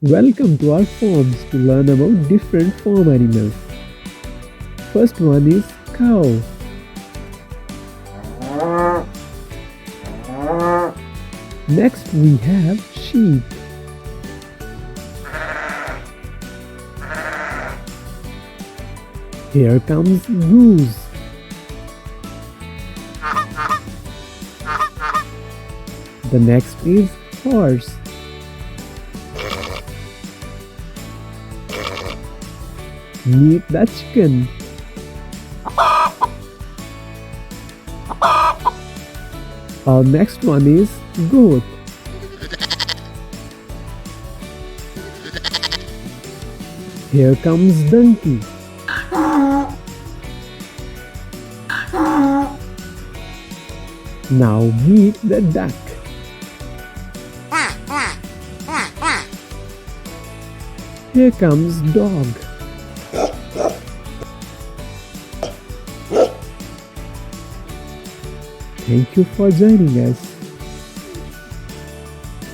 Welcome to our farms to learn about different farm animals. First one is cow. Next we have sheep. Here comes goose. The next is horse. Meet the chicken. Our next one is goat. Here comes donkey. Now meet the duck. Here comes dog. Thank you for joining us.